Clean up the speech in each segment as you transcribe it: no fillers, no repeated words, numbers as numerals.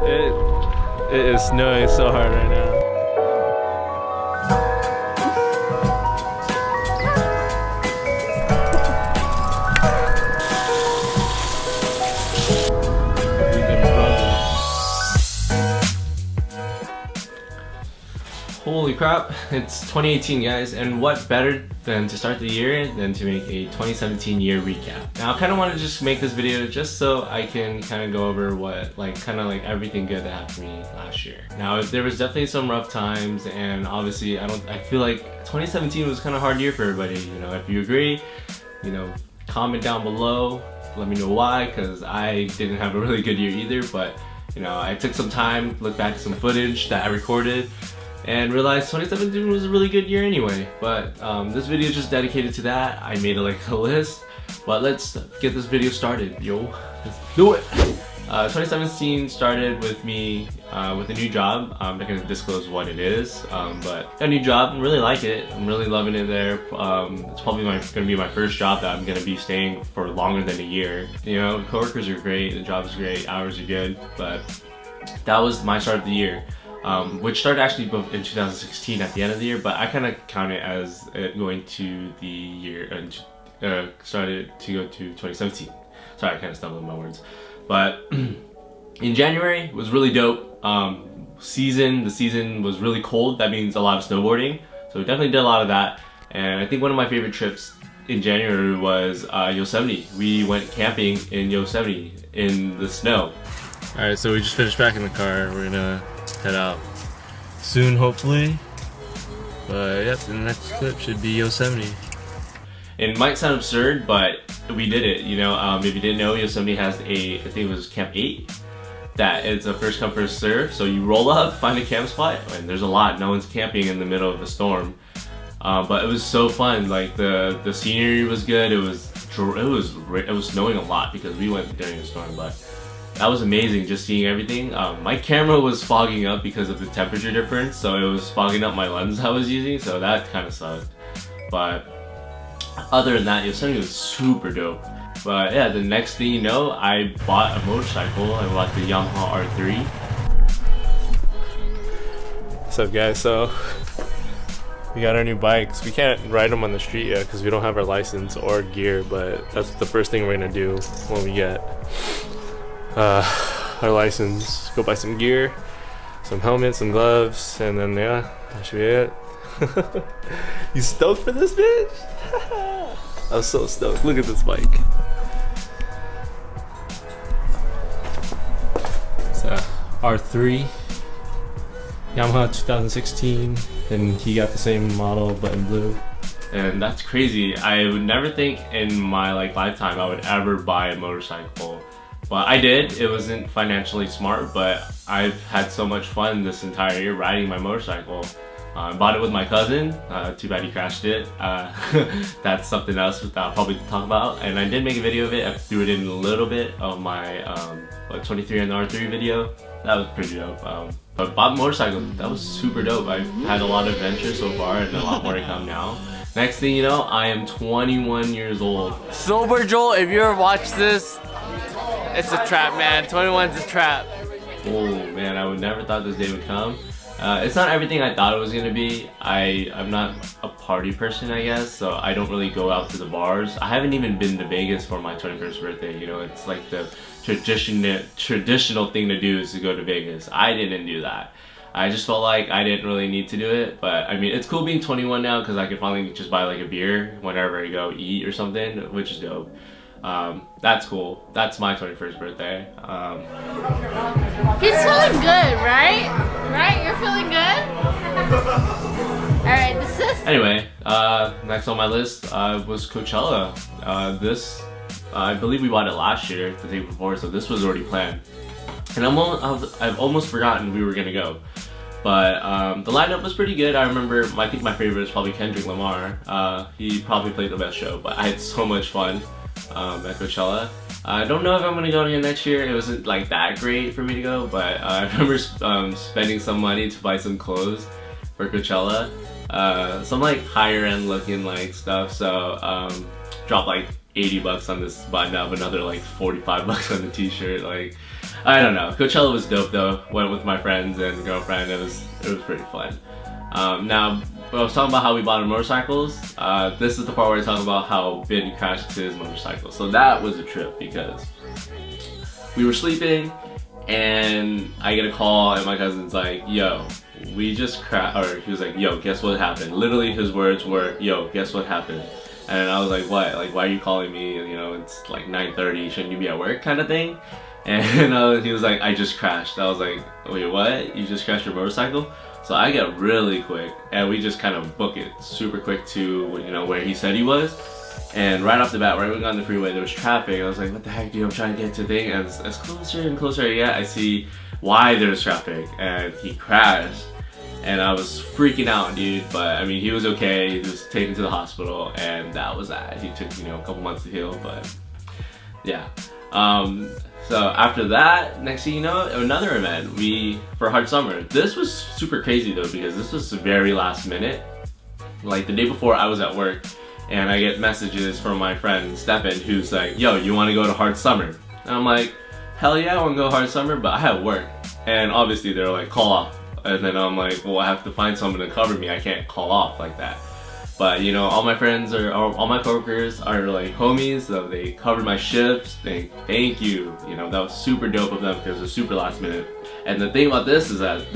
It is snowing so hard right now. Holy crap, it's 2018 guys, and what better than to start the year than to make a 2017 year recap. Now I kind of want to just make this video just so I can kind of go over what kind of everything good that happened to me last year. Now there was definitely some rough times, and obviously I feel like 2017 was kind of a hard year for everybody. You know, if you agree, you know, comment down below, let me know why, because I didn't have a really good year either. But you know, I took some time, looked back at some footage that I recorded, and realized 2017 was a really good year anyway. But this video is just dedicated to that. I made a list, but let's get this video started, yo. Let's do it. 2017 started with me with a new job. I'm not gonna disclose what it is, but got a new job. I really like it. I'm really loving it there. It's probably gonna be my first job that I'm gonna be staying for longer than a year. You know, coworkers are great, the job is great, hours are good, but that was my start of the year. Which started actually in 2016 at the end of the year, but I kind of count it as it going to the year and started to go to 2017. Sorry, I kind of stumbled in my words. But in January, it was really dope. The season was really cold. That means a lot of snowboarding. So we definitely did a lot of that. And I think one of my favorite trips in January was Yosemite. We went camping in Yosemite in the snow. Alright, so we just finished packing the car. We're gonna head out soon, hopefully. But yep, the next clip should be Yosemite. It might sound absurd, but we did it. You know, if you didn't know, Yosemite has I think it was Camp 8. That it's a first come first serve. So you roll up, find a camp spot, and there's a lot. No one's camping in the middle of a storm. But it was so fun. Like the scenery was good. It was snowing a lot because we went during a storm, but that was amazing, just seeing everything. My camera was fogging up because of the temperature difference, so it was fogging up my lens I was using, so that kind of sucked. But other than that, Yosemite was super dope. But yeah, the next thing you know, I bought a motorcycle. I bought the Yamaha R3. What's up guys? So we got our new bikes. We can't ride them on the street yet because we don't have our license or gear, but that's the first thing we're gonna do when we get our license. Go buy some gear, some helmets, some gloves, and then yeah, that should be it. You stoked for this, bitch? I was so stoked. Look at this bike. It's a R3 Yamaha 2016, and he got the same model but in blue. And that's crazy. I would never think in my lifetime I would ever buy a motorcycle. Well, I did. It wasn't financially smart, but I've had so much fun this entire year riding my motorcycle. I bought it with my cousin. Too bad he crashed it. That's something else that I'll probably talk about. And I did make a video of it. I threw it in a little bit of my 23 on the R3 video. That was pretty dope. But bought a motorcycle. That was super dope. I've had a lot of adventures so far and a lot more to come now. Next thing you know, I am 21 years old. Sober Joel, if you ever watch this, it's a trap, man. 21's a trap. Oh man, I would never thought this day would come. It's not everything I thought it was gonna be. I'm not a party person, I guess, so I don't really go out to the bars. I haven't even been to Vegas for my 21st birthday. You know, it's like the traditional thing to do is to go to Vegas. I didn't do that. I just felt like I didn't really need to do it, but I mean, it's cool being 21 now because I can finally just buy a beer whenever I go eat or something, which is dope. That's cool. That's my 21st birthday. He's feeling good, right? Right? You're feeling good? Alright, this is... Anyway, next on my list was Coachella. I believe we bought it last year, the day before, so this was already planned. And I've almost forgotten we were gonna go. But the lineup was pretty good. I think my favorite is probably Kendrick Lamar. He probably played the best show, but I had so much fun at Coachella. I don't know if I'm gonna go again next year. It wasn't that great for me to go, but I remember spending some money to buy some clothes for Coachella. Some higher end looking stuff, so dropped 80 bucks on this button up, another 45 bucks on the t-shirt. I don't know. Coachella was dope though. Went with my friends and girlfriend. It was pretty fun. Now, I was talking about how we bought our motorcycles. This is the part where I talk about how Ben crashed his motorcycle. So that was a trip because we were sleeping and I get a call and my cousin's like, yo, we just crashed, or he was like, yo, guess what happened? Literally his words were, yo, guess what happened? And I was like, what? Like, why are you calling me? You know, it's like 9:30, shouldn't you be at work kind of thing? And he was like, I just crashed. I was like, wait, what? You just crashed your motorcycle? So I get really quick and we just kind of book it super quick to, you know, where he said he was. And right off the bat, right when we got on the freeway, there was traffic. I was like, what the heck, dude? I'm trying to get to the thing. And as closer and closer I get, I see why there's traffic. And he crashed. And I was freaking out, dude. But I mean, he was okay. He was taken to the hospital. And that was that. He took, you know, a couple months to heal. But yeah. So after that, next thing you know, another event, for Hard Summer. This was super crazy though, because this was very last minute. Like the day before I was at work and I get messages from my friend Stefan who's like, yo, you wanna go to Hard Summer? And I'm like, hell yeah, I wanna go Hard Summer, but I have work. And obviously they're like, call off. And then I'm like, well, I have to find someone to cover me. I can't call off like that. But you know, all my friends all my coworkers are like homies, so they covered my shifts. Thank you. You know, that was super dope of them because it was super last minute. And the thing about this is that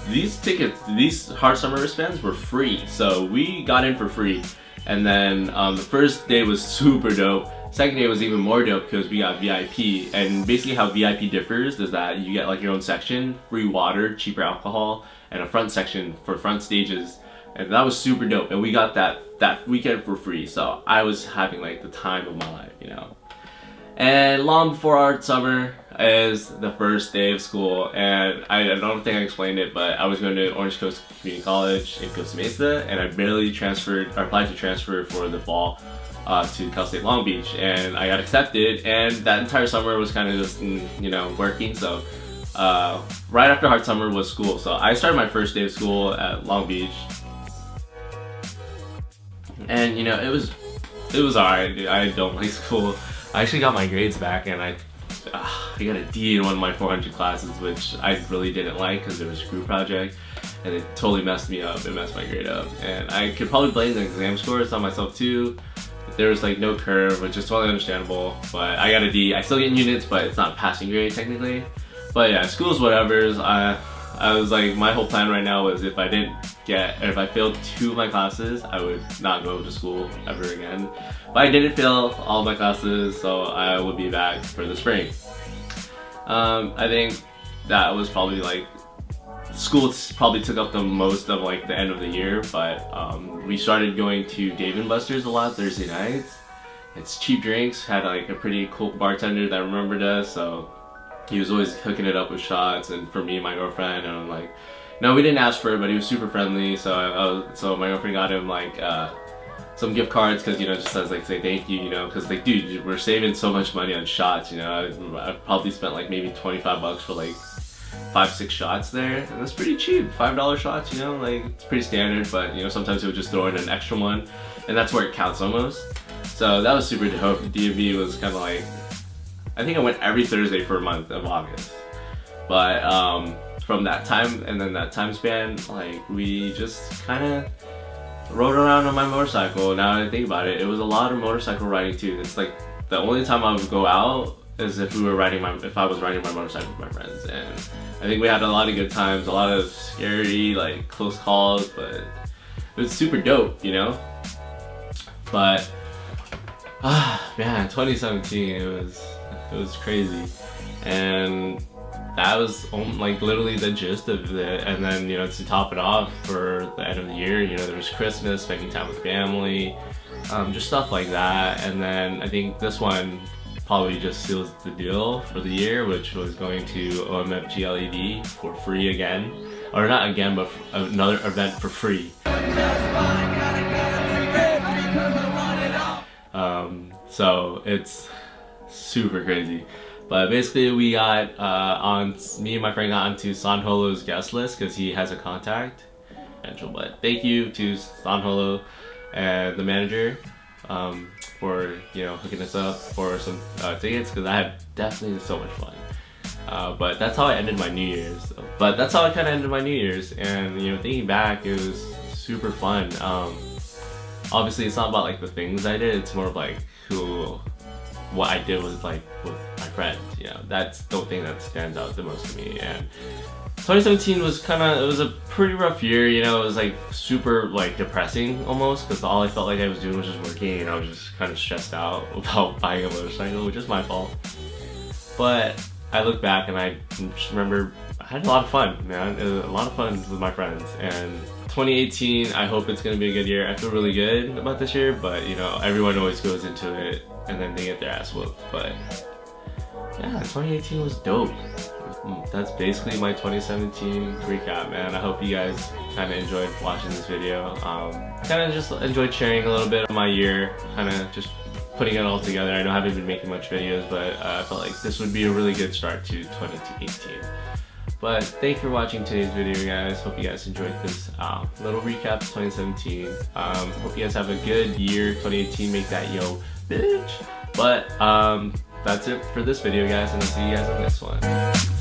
these tickets, these Hard Summer wristbands were free. So we got in for free. And then the first day was super dope. Second day was even more dope because we got VIP. And basically how VIP differs is that you get like your own section, free water, cheaper alcohol, and a front section for front stages. And that was super dope, and we got that weekend for free, so I was having like the time of my life, you know. And long before Hard Summer is the first day of school, and I don't think I explained it, but I was going to Orange Coast Community College in Costa Mesa, and I barely applied to transfer for the fall to Cal State Long Beach, and I got accepted, and that entire summer was kind of just, you know, working, so right after Hard Summer was school, so I started my first day of school at Long Beach. And you know, it was alright. I don't like school. I actually got my grades back and I got a D in one of my 400 classes, which I really didn't like because there was a group project and it totally messed me up. It messed my grade up. And I could probably blame the exam scores on myself too. There was like no curve, which is totally understandable, but I got a D. I still get units, but it's not passing grade technically. But yeah, school's whatever's. I was like, my whole plan right now was if I failed 2 of my classes, I would not go to school ever again. But I didn't fail all of my classes, so I would be back for the spring. I think that was probably like, school probably took up the most of like the end of the year, but we started going to Dave & Buster's a lot Thursday nights. It's cheap drinks, had like a pretty cool bartender that remembered us, so he was always hooking it up with shots, and for me and my girlfriend, and I'm like, no, we didn't ask for it, but he was super friendly, so so my girlfriend got him like some gift cards, because you know, just as like say thank you, you know, because like, dude, we're saving so much money on shots, you know. I probably spent like maybe 25 bucks for like 5-6 shots there, and that's pretty cheap. $5 shots, you know, like it's pretty standard, but you know, sometimes he would just throw in an extra one, and that's where it counts almost. So that was super dope. D&B was kind of like, I think I went every Thursday for a month of August. But from that time and then that time span, like we just kind of rode around on my motorcycle. Now that I think about it, it was a lot of motorcycle riding too. It's like the only time I would go out is if I was riding my motorcycle with my friends. And I think we had a lot of good times, a lot of scary, like close calls, but it was super dope, you know? But man, 2017, it was crazy, and that was like literally the gist of it. And then, you know, to top it off for the end of the year, you know, there was Christmas, spending time with family, just stuff like that. And then I think this one probably just seals the deal for the year, which was going to OMFG LED for free again, or not again, but another event for free. So it's super crazy. But basically we got me and my friend got onto Sanholo's guest list because he has a contact. But thank you to Sanholo and the manager for, you know, hooking us up for some tickets, because I had definitely so much fun. But that's how I ended my New Year's. But that's how I kind of ended my New Year's, and you know, thinking back, it was super fun. Obviously, it's not about like the things I did. It's more of like what I did was like with my friends. You know, that's the thing that stands out the most to me. And 2017 was it was a pretty rough year. You know, it was like super like depressing almost, because all I felt like I was doing was just working, and I was just kind of stressed out about buying a motorcycle, which is my fault. But I look back and I just remember I had a lot of fun, man. It was a lot of fun with my friends. And 2018, I hope it's gonna be a good year. I feel really good about this year, but you know, everyone always goes into it and then they get their ass whooped. But yeah, 2018 was dope. That's basically my 2017 recap, man. I hope you guys kind of enjoyed watching this video. Kind of just enjoyed sharing a little bit of my year, kind of just putting it all together. I know I haven't been making much videos, but I felt like this would be a really good start to 2018. But thank you for watching today's video, guys. Hope you guys enjoyed this little recap of 2017. Hope you guys have a good year, 2018. Make that yo, bitch. But that's it for this video, guys, and I'll see you guys on the next one.